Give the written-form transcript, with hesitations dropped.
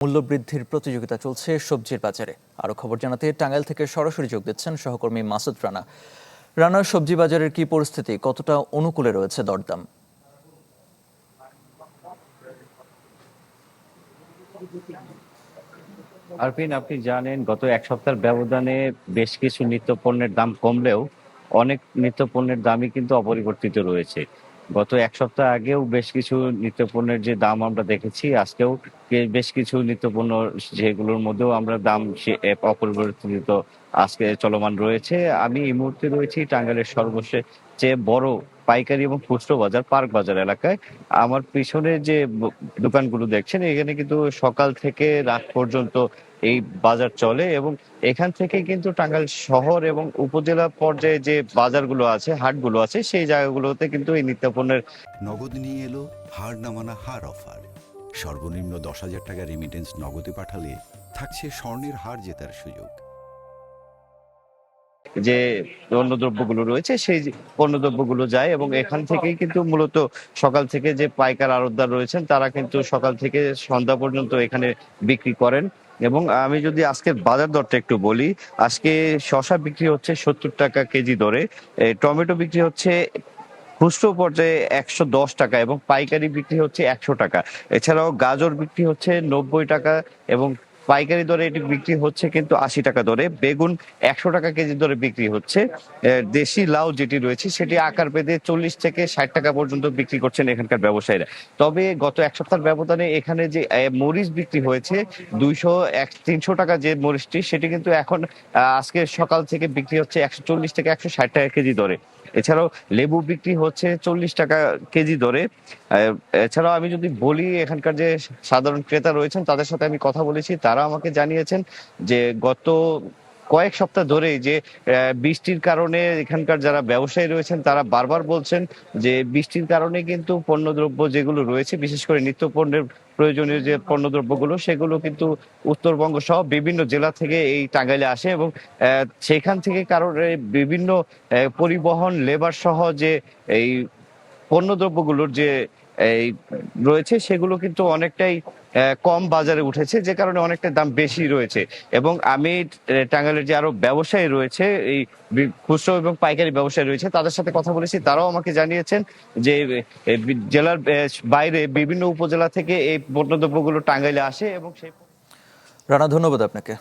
মূল্যবৃদ্ধির প্রতিযোগিতা চলছে সবজির বাজারে। আরো খবর জানাতে টাঙ্গাইল থেকে সরাসরি যোগ দিচ্ছেন সহকর্মী মাসুদ রানা। রানা, সবজি বাজারের কি পরিস্থিতি, কতটা অনুকূলে রয়েছে দরদাম? আরফিন, আপনি জানেন গত এক সপ্তাহের ব্যবধানে বেশ কিছু নিত্য পণ্যের দাম কমলেও অনেক নিত্য পণ্যের দামই কিন্তু অপরিবর্তিত রয়েছে। গত এক সপ্তাহ আগেও বেশ কিছু নিত্য পণ্যের যে দাম আমরা দেখেছি, আজকেও বেশ কিছু নিত্য পণ্য যেগুলোর মধ্যেও আমরা দাম অপরিবর্তিত আজকে চলমান রয়েছে। আমি এই মুহূর্তে রয়েছি টাঙ্গাইলের সর্বশেষ বড় পাইকারি এবং খুচরো বাজার পার্ক বাজার এলাকায়। আমার পিছনে যে দোকানগুলো দেখছেন, এখানে কিন্তু সকাল থেকে রাত পর্যন্ত এই বাজার চলে এবং এখান থেকে কিন্তু টাঙ্গাইল শহর এবং উপজেলা পর্যায়ে যে বাজারগুলো আছে, হাটগুলো আছে, সেই জায়গাগুলোতে কিন্তু এই নিত্যপণ্যের নগদ নিয়ে এলো হার না মানা হার অফার। সর্বনিম্ন 10,000 টাকা রেমিটেন্স নগদে পাঠালে থাকছে স্বর্ণের হার জেতার সুযোগ। যে পণ্যদ্রব্যগুলো রয়েছে সেই পণ্যদ্রব্যগুলো যায় এবং এখান থেকেই কিন্তু মূলত সকাল থেকে যে পাইকার আড়তদার রয়েছেন তারা কিন্তু সকাল থেকে সন্ধ্যা পর্যন্ত এখানে বিক্রি করেন। এবং আমি যদি আজকের বাজার দরটা একটু বলি, আজকে শসা বিক্রি হচ্ছে 70 টাকা কেজি দরে, টমেটো বিক্রি হচ্ছে খুচরো পর্যায়ে 110 টাকা এবং পাইকারি বিক্রি হচ্ছে 100 টাকা। এছাড়াও গাজর বিক্রি হচ্ছে 90 টাকা এবং পাইকারি দরে এটি বিক্রি হচ্ছে কিন্তু 80 টাকা দরে। বেগুন 100 টাকা কেজি দরে বিক্রি হচ্ছে। দেশি লাউ যেটি রয়েছে সেটি আকার ভেদে 40 থেকে 60 টাকা পর্যন্ত বিক্রি করছেন এখানকার ব্যবসায়ীরা। তবে গত এক সপ্তাহের ব্যবধানে এখানে যে মরিচ বিক্রি হয়েছে 300 টাকা যে মরিচটি, সেটি কিন্তু এখন আজকে সকাল থেকে বিক্রি হচ্ছে 140 থেকে 160 টাকা কেজি দরে। এছাড়াও লেবু বিক্রি হচ্ছে 40 টাকা কেজি দরে। এছাড়াও আমি যদি বলি, এখানকার যে সাধারণ ক্রেতা রয়েছেন তাদের সাথে আমি কথা বলেছি, তারা আমাকে জানিয়েছেন যে গত কয়েক সপ্তাহ ধরেই যে বৃষ্টির কারণে এখানকার যারা ব্যবসায়ী রয়েছেন তারা বারবার বলছেন যে বৃষ্টির কারণে কিন্তু পণ্যদ্রব্য যেগুলো রয়েছে, বিশেষ করে নিত্য পণ্যের প্রয়োজনীয় যে পণ্যদ্রব্যগুলো, সেগুলো কিন্তু উত্তরবঙ্গ সহ বিভিন্ন জেলা থেকে এই টাঙ্গাইলে আসে এবং সেখান থেকে কারণে বিভিন্ন পরিবহন লেবার সহ যে এই পণ্যদ্রব্যগুলোর যে এই রয়েছে সেগুলো কিন্তু অনেকটাই কম বাজারে উঠেছে, যে কারণে অনেকটা দাম বেশি রয়েছে। এবং আমি টাঙ্গাইলের যে আরো ব্যবসায়ী রয়েছে, এই খুচরো এবং পাইকারি ব্যবসায়ী রয়েছে, তাদের সাথে কথা বলেছি, তারাও আমাকে জানিয়েছেন যে জেলার বাইরে বিভিন্ন উপজেলা থেকে এই পণ্যদ্রব্যগুলো টাঙ্গাইলে আসে এবং সেই রানা, ধন্যবাদ আপনাকে।